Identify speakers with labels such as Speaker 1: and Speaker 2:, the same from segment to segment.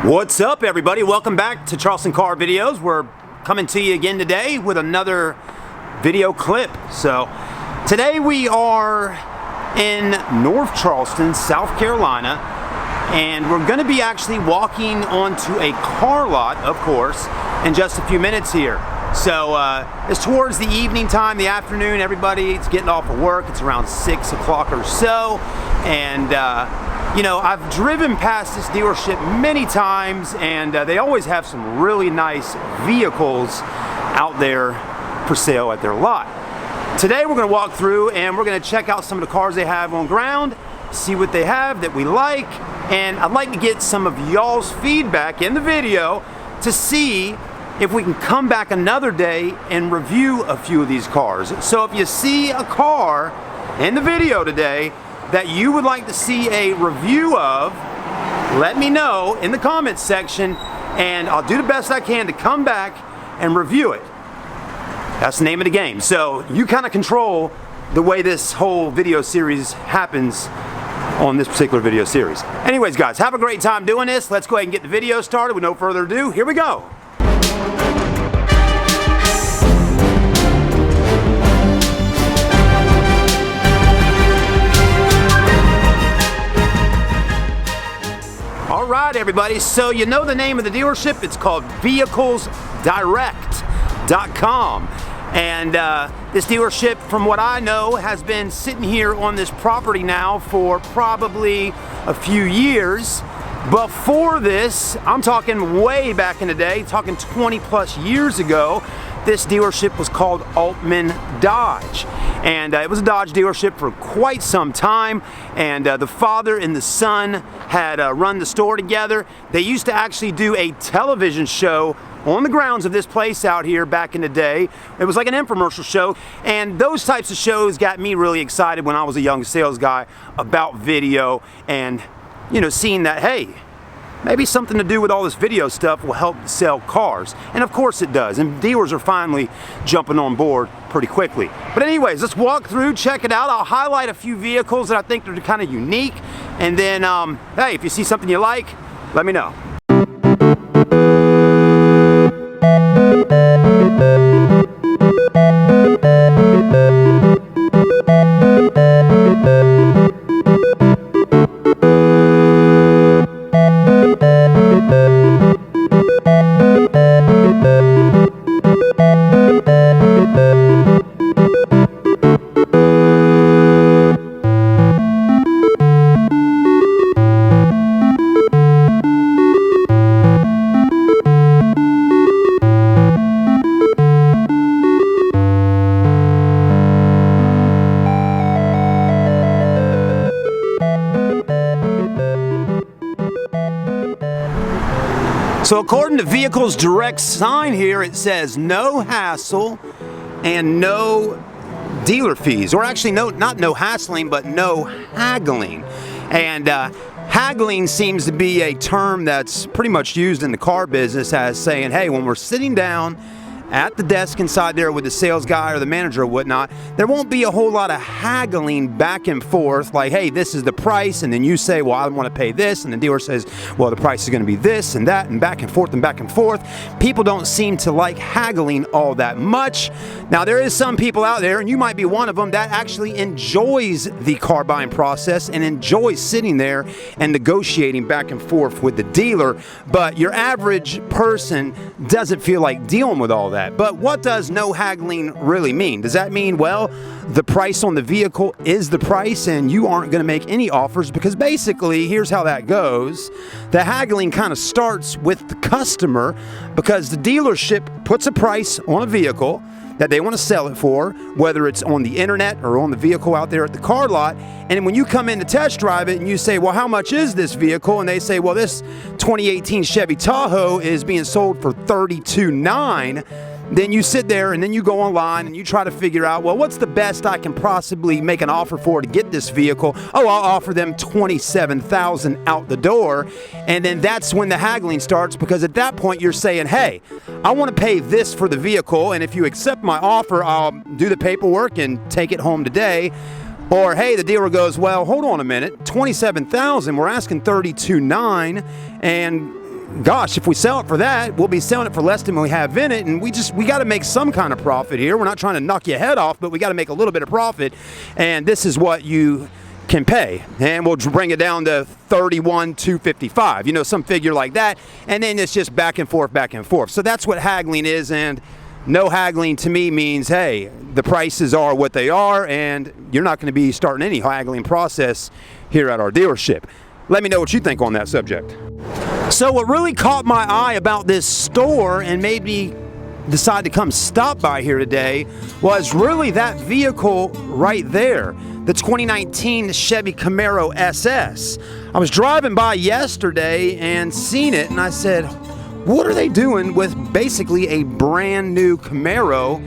Speaker 1: What's up, everybody? Welcome back to Charleston Car Videos. We're coming to you again today with another video clip. So today we are in North Charleston, South Carolina, and we're going to be actually walking onto a car lot, of course, in just a few minutes here. So it's towards the evening time, the afternoon. Everybody's getting off of work. It's around 6 o'clock or so, and you know, I've driven past this dealership many times, and they always have some really nice vehicles out there for sale at their lot. Today we're going to walk through and we're going to check out some of the cars they have on ground, see what they have that we like, and I'd like to get some of y'all's feedback in the video to see if we can come back another day and review a few of these cars. So if you see a car in the video today that you would like to see a review of, let me know in the comments section, and I'll do the best I can to come back and review it. That's the name of the game. So you kind of control the way this whole video series happens on this particular video series. Anyways, guys, have a great time doing this. Let's go ahead and get the video started with no further ado. Here we go. Alright, everybody, so you know the name of the dealership. It's called vehiclesdirect.com, and this dealership, from what I know, has been sitting here on this property now for probably a few years. Before this, I'm talking way back in the day, talking 20 plus years ago, this dealership was called Altman Dodge, and it was a Dodge dealership for quite some time, and the father and the son had run the store together. They used to actually do a television show on the grounds of this place out here back in the day. It was like an infomercial show, and those types of shows got me really excited when I was a young sales guy about video, and you know, seeing that, hey, maybe something to do with all this video stuff will help sell cars. And of course it does. And dealers are finally jumping on board pretty quickly. But anyways, let's walk through, check it out. I'll highlight a few vehicles that I think are kind of unique. And then, hey, if you see something you like, let me know. So according to Vehicles Direct sign here, it says no hassle and no dealer fees, or actually not no hassling, but no haggling. And haggling seems to be a term that's pretty much used in the car business as saying, hey, when we're sitting down at the desk inside there with the sales guy or the manager or whatnot, there won't be a whole lot of haggling back and forth, like, hey, this is the price, and then you say, well, I want to pay this, and the dealer says, well, the price is going to be this and that, and back and forth and back and forth. People don't seem to like haggling all that much. Now, there is some people out there, and you might be one of them, that actually enjoys the car buying process and enjoys sitting there and negotiating back and forth with the dealer, but your average person doesn't feel like dealing with all that. But what does no haggling really mean? Does that mean, well, the price on the vehicle is the price and you aren't going to make any offers? Because basically, here's how that goes. The haggling kind of starts with the customer, because the dealership puts a price on a vehicle that they want to sell it for, whether it's on the internet or on the vehicle out there at the car lot. And when you come in to test drive it and you say, well, how much is this vehicle? And they say, well, this 2018 Chevy Tahoe is being sold for $32,900. Then you sit there and then you go online and you try to figure out, well, what's the best I can possibly make an offer for to get this vehicle? Oh, I'll offer them $27,000 out the door. And then that's when the haggling starts, because at that point you're saying, hey, I want to pay this for the vehicle, and if you accept my offer, I'll do the paperwork and take it home today. Or, hey, the dealer goes, well, hold on a minute, $27,000, we're asking $32,900, and gosh, if we sell it for that, we'll be selling it for less than we have in it, and we got to make some kind of profit here. We're not trying to knock your head off, but we got to make a little bit of profit, and this is what you can pay, and we'll bring it down to $31,255, you know, some figure like that, and then it's just back and forth, back and forth. So that's what haggling is, and no haggling to me means, hey, the prices are what they are, and you're not going to be starting any haggling process here at our dealership. Let me know what you think on that subject. So what really caught my eye about this store and made me decide to come stop by here today was really that vehicle right there, the 2019 Chevy Camaro SS. I was driving by yesterday and seen it, and I said, what are they doing with basically a brand new Camaro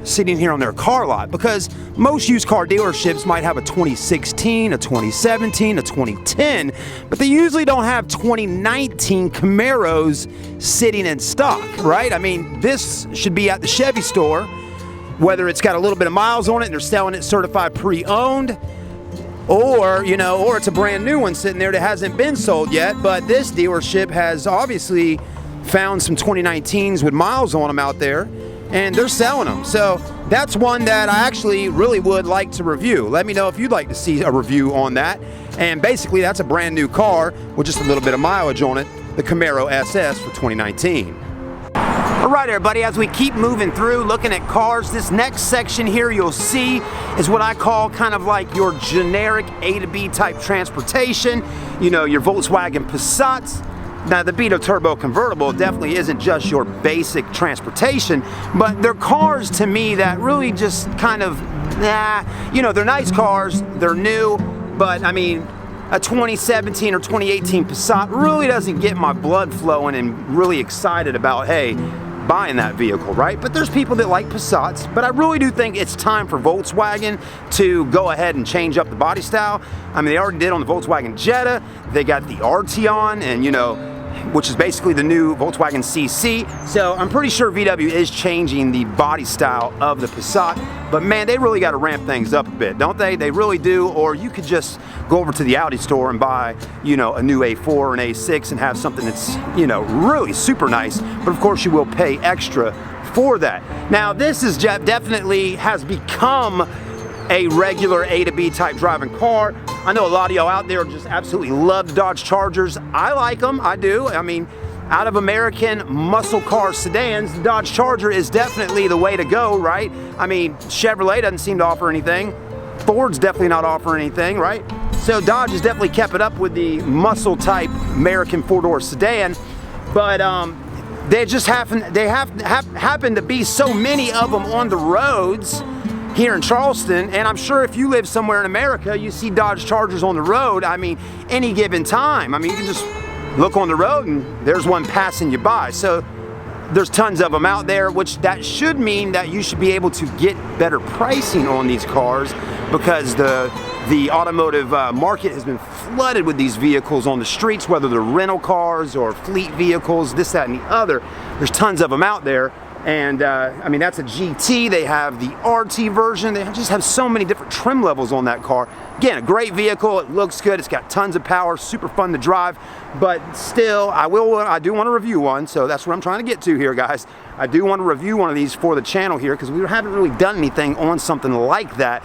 Speaker 1: sitting here on their car lot? Because most used car dealerships might have a 2016, a 2017, a 2010, but they usually don't have 2019 Camaros sitting in stock, right? I mean, this should be at the Chevy store, whether it's got a little bit of miles on it and they're selling it certified pre-owned, or, you know, or it's a brand new one sitting there that hasn't been sold yet, but this dealership has obviously found some 2019s with miles on them out there, and they're selling them. So that's one that I actually really would like to review. Let me know if you'd like to see a review on that. And basically that's a brand new car with just a little bit of mileage on it, the Camaro SS for 2019. All right, everybody, as we keep moving through looking at cars, this next section here you'll see is what I call kind of like your generic A to B type transportation. You know, your Volkswagen Passats. Now, the Beetle Turbo convertible definitely isn't just your basic transportation, but they're cars to me that really just kind of, you know, they're nice cars, they're new, but I mean, a 2017 or 2018 Passat really doesn't get my blood flowing and really excited about, hey, buying that vehicle, right? But there's people that like Passats, but I really do think it's time for Volkswagen to go ahead and change up the body style. I mean, they already did on the Volkswagen Jetta, they got the Arteon, and you know, which is basically the new Volkswagen CC. So I'm pretty sure VW is changing the body style of the Passat, but man, they really got to ramp things up a bit, don't they? They really do. Or you could just go over to the Audi store and buy, you know, a new A4 or an A6 and have something that's, you know, really super nice, but of course you will pay extra for that. Now, this is definitely has become a regular A to B type driving car. I know a lot of y'all out there just absolutely love the Dodge Chargers. I like them, I do. I mean, out of American muscle car sedans, the Dodge Charger is definitely the way to go, right? I mean, Chevrolet doesn't seem to offer anything. Ford's definitely not offering anything, right? So Dodge has definitely kept it up with the muscle type American four-door sedan, but they just happen to be so many of them on the roads here in Charleston, and I'm sure if you live somewhere in America, you see Dodge Chargers on the road, I mean, any given time. I mean, you can just look on the road and there's one passing you by. So there's tons of them out there, which that should mean that you should be able to get better pricing on these cars, because the automotive market has been flooded with these vehicles on the streets, whether they're rental cars or fleet vehicles, this, that, and the other. There's tons of them out there. And I mean, that's a GT. They have the RT version. They just have so many different trim levels on that car. Again, a great vehicle. It looks good. It's got tons of power, super fun to drive. But still, I do want to review one. So that's what I'm trying to get to here, guys. I do want to review one of these for the channel here, because we haven't really done anything on something like that,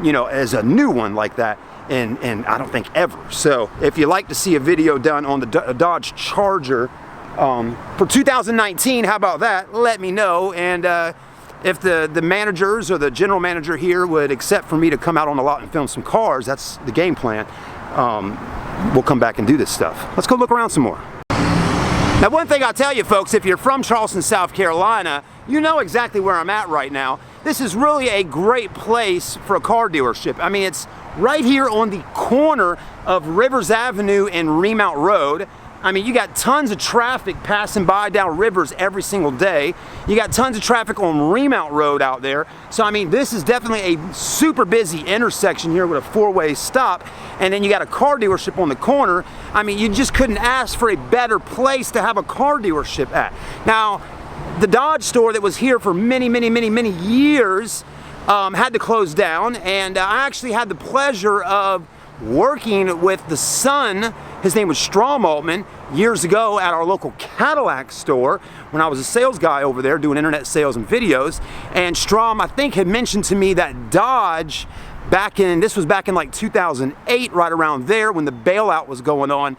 Speaker 1: you know, as a new one like that. And I don't think ever. So if you'd like to see a video done on the Dodge Charger, for 2019, how about that? Let me know. And if the managers or the general manager here would accept for me to come out on the lot and film some cars, that's the game plan. We'll come back and do this stuff. Let's go look around some more. Now, one thing I'll tell you folks, if you're from Charleston, South Carolina, you know exactly where I'm at right now. This is really a great place for a car dealership. I mean, it's right here on the corner of Rivers Avenue and Remount Road. I mean, you got tons of traffic passing by down Rivers every single day. You got tons of traffic on Remount Road out there. So, I mean, this is definitely a super busy intersection here with a four-way stop. And then you got a car dealership on the corner. I mean, you just couldn't ask for a better place to have a car dealership at. Now, the Dodge store that was here for many, many, many, many years had to close down. And I actually had the pleasure of working with the son. His name was Strom Altman. years ago at our local Cadillac store when I was a sales guy over there doing internet sales and videos. And Strom, I think, had mentioned to me that Dodge, this was back in like 2008, right around there when the bailout was going on,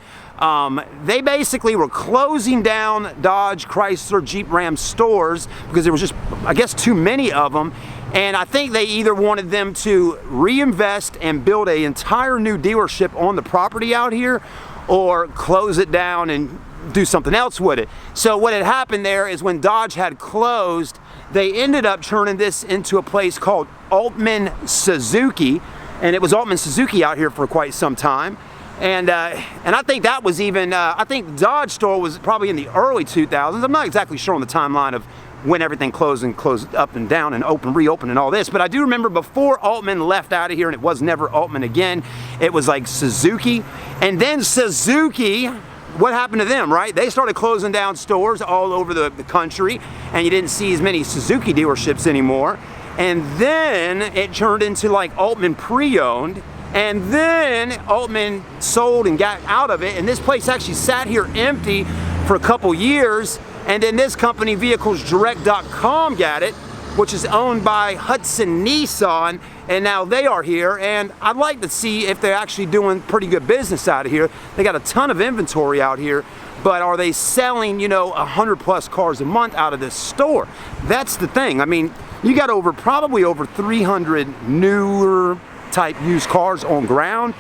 Speaker 1: they basically were closing down Dodge, Chrysler, Jeep, Ram stores because there was just, I guess, too many of them. And I think they either wanted them to reinvest and build an entire new dealership on the property out here, or close it down and do something else with it. So what had happened there is when Dodge had closed, they ended up turning this into a place called Altman Suzuki, and it was Altman Suzuki out here for quite some time. And I think that was even, I think Dodge store was probably in the early 2000s. I'm not exactly sure on the timeline of when everything closed up and down and reopened and all this, but I do remember before Altman left out of here, and it was never Altman again, it was like Suzuki. And then Suzuki, what happened to them, right? They started closing down stores all over the country, and you didn't see as many Suzuki dealerships anymore. And then it turned into like Altman Preowned, and then Altman sold and got out of it, and this place actually sat here empty for a couple years. And then this company, VehiclesDirect.com, got it, which is owned by Hudson Nissan, and now they are here. And I'd like to see if they're actually doing pretty good business out of here. They got a ton of inventory out here, but are they selling, you know, 100+ cars a month out of this store? That's the thing. I mean, you got probably over 300 newer type used cars on ground.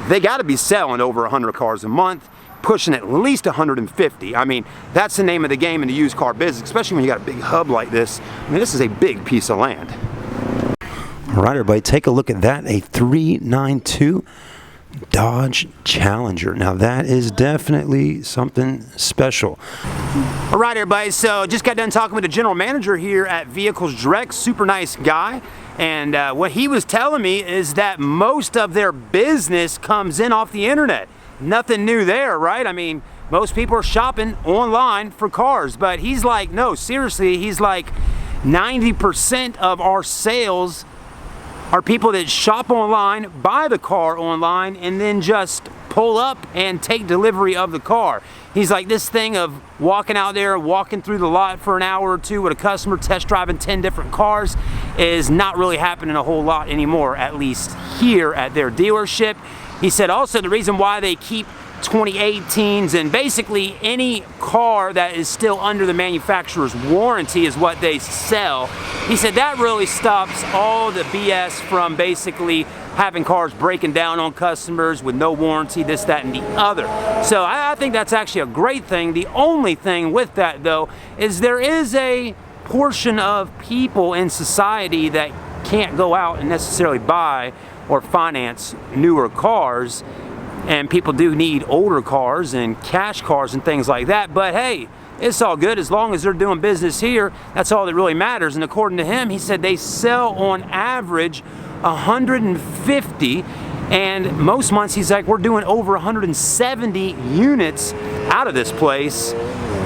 Speaker 1: They got to be selling over 100 cars a month, pushing at least 150. I mean, that's the name of the game in the used car business, especially when you got a big hub like this. I mean, this is a big piece of land. All right, everybody, take a look at that. A 392 Dodge Challenger. Now, that is definitely something special. All right, everybody, so just got done talking with the general manager here at Vehicles Direct. Super nice guy. And what he was telling me is that most of their business comes in off the internet. Nothing new there, right? I mean, most people are shopping online for cars, but he's like, no, seriously, he's like 90% of our sales are people that shop online, buy the car online, and then just pull up and take delivery of the car. He's like, this thing of walking out there, walking through the lot for an hour or two with a customer, test driving 10 different cars is not really happening a whole lot anymore, at least here at their dealership. He said also the reason why they keep 2018s and basically any car that is still under the manufacturer's warranty is what they sell. He said that really stops all the BS from basically having cars breaking down on customers with no warranty, this, that, and the other. So I think that's actually a great thing. The only thing with that, though, is there is a portion of people in society that can't go out and necessarily buy or finance newer cars, and people do need older cars and cash cars and things like that. But hey, it's all good as long as they're doing business here. That's all that really matters. And according to him, he said they sell on average 150, and most months he's like, we're doing over 170 units out of this place.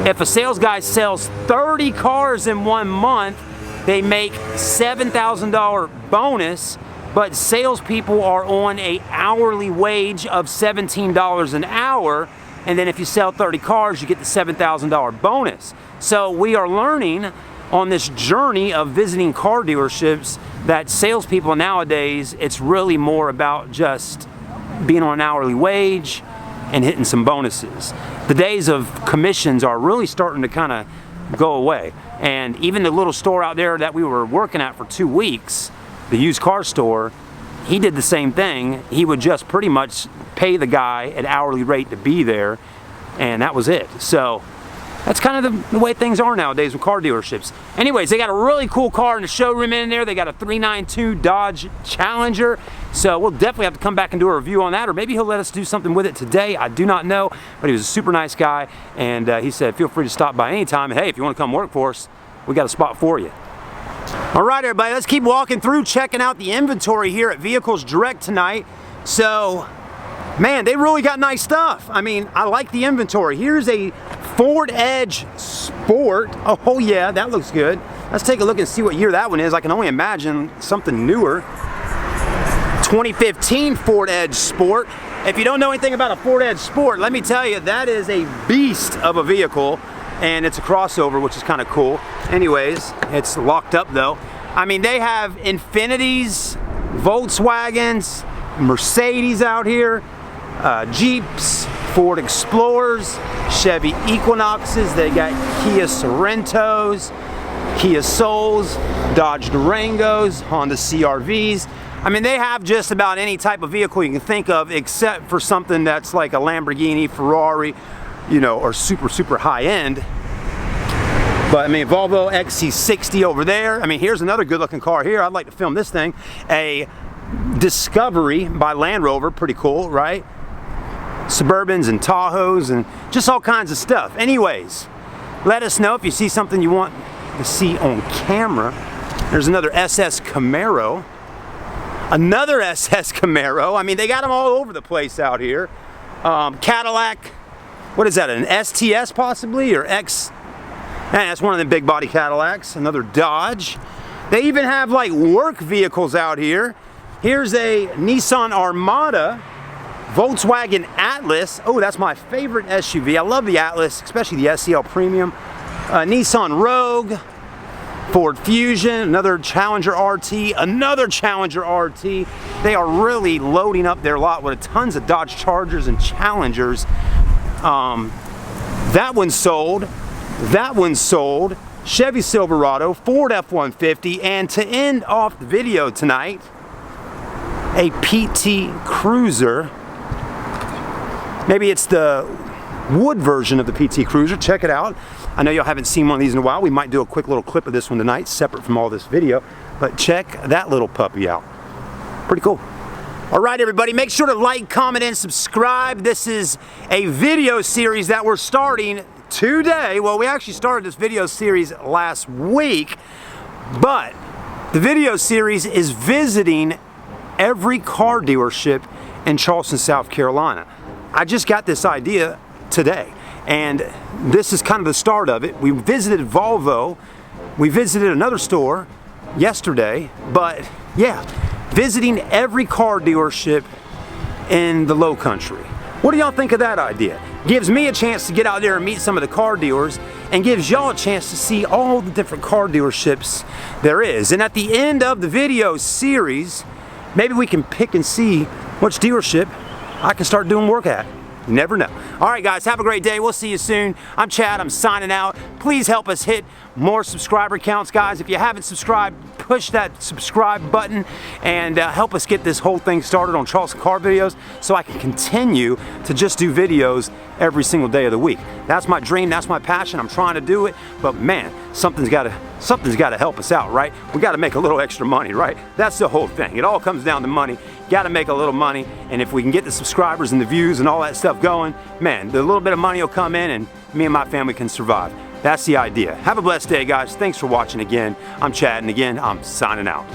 Speaker 1: If a sales guy sells 30 cars in 1 month, they make $7,000 bonus. But salespeople are on an hourly wage of $17 an hour, and then if you sell 30 cars, you get the $7,000 bonus. So we are learning on this journey of visiting car dealerships that salespeople nowadays, it's really more about just being on an hourly wage and hitting some bonuses. The days of commissions are really starting to kind of go away. And even the little store out there that we were working at for 2 weeks, the used car store, he did the same thing. He would just pretty much pay the guy an hourly rate to be there, and that was it. So that's kind of the way things are nowadays with car dealerships. Anyways, they got a really cool car in the showroom in there. They got a 392 Dodge Challenger. So we'll definitely have to come back and do a review on that, or maybe he'll let us do something with it today. I do not know, but he was a super nice guy, and he said feel free to stop by anytime. And hey, if you want to come work for us, we got a spot for you. All right, everybody, let's keep walking through, checking out the inventory here at Vehicles Direct tonight. So, man, they really got nice stuff. I mean, I like the inventory. Here's a Ford Edge Sport. Oh yeah, that looks good. Let's take a look and see what year that one is. I can only imagine something newer. 2015 Ford Edge Sport. If you don't know anything about a Ford Edge Sport, let me tell you, that is a beast of a vehicle, and it's a crossover, which is kind of cool. Anyways, it's locked up though. I mean, they have Infinitis, Volkswagens, Mercedes out here, Jeeps, Ford Explorers, Chevy Equinoxes, they got Kia Sorentos, Kia Souls, Dodge Durangos, Honda CR-Vs. I mean, they have just about any type of vehicle you can think of, except for something that's like a Lamborghini, Ferrari, you know, or super high end. But I mean, Volvo XC60 over there. I mean, here's another good looking car here. I'd like to film this thing. A Discovery by Land Rover, pretty cool, right? Suburbans and Tahoes and just all kinds of stuff. Anyways, let us know if you see something you want to see on camera. There's another SS Camaro. Another SS Camaro. I mean, they got them all over the place out here. Cadillac, what is that, an STS possibly, or X? That's one of the big body Cadillacs. Another Dodge. They even have like work vehicles out here. Here's a Nissan Armada, Volkswagen Atlas. Oh, that's my favorite SUV. I love the Atlas, especially the SEL Premium. Nissan Rogue, Ford Fusion, another Challenger RT, another Challenger RT. They are really loading up their lot with tons of Dodge Chargers and Challengers. That one's sold. That one's sold. Chevy Silverado, Ford F-150, and to end off the video tonight, a PT Cruiser. Maybe it's the wood version of the PT Cruiser. Check it out. I know y'all haven't seen one of these in a while. We might do a quick little clip of this one tonight, separate from all this video. But check that little puppy out. Pretty cool. All right, everybody, make sure to like, comment, and subscribe. This is a video series that we're starting today. Well, we actually started this video series last week, but the video series is visiting every car dealership in Charleston, South Carolina. I just got this idea today, and this is kind of the start of it. We visited Volvo, we visited another store yesterday, but yeah, visiting every car dealership in the Low Country. What do y'all think of that idea? Gives me a chance to get out there and meet some of the car dealers, and gives y'all a chance to see all the different car dealerships there is. And at the end of the video series, maybe we can pick and see which dealership I can start doing work at. You never know. All right, guys, have a great day. We'll see you soon. I'm Chad. I'm signing out. Please help us hit more subscriber counts, guys. If you haven't subscribed, push that subscribe button and help us get this whole thing started on Charleston Car videos so I can continue to just do videos every single day of the week. That's my dream. That's my passion. I'm trying to do it, but man, something's got to help us out, right? We got to make a little extra money, right? That's the whole thing. It all comes down to money. Got to make a little money, and if we can get the subscribers and the views and all that stuff going, man, the little bit of money will come in and me and my family can survive. That's the idea. Have a blessed day, guys. Thanks for watching again. I'm Chad, and again, I'm signing out.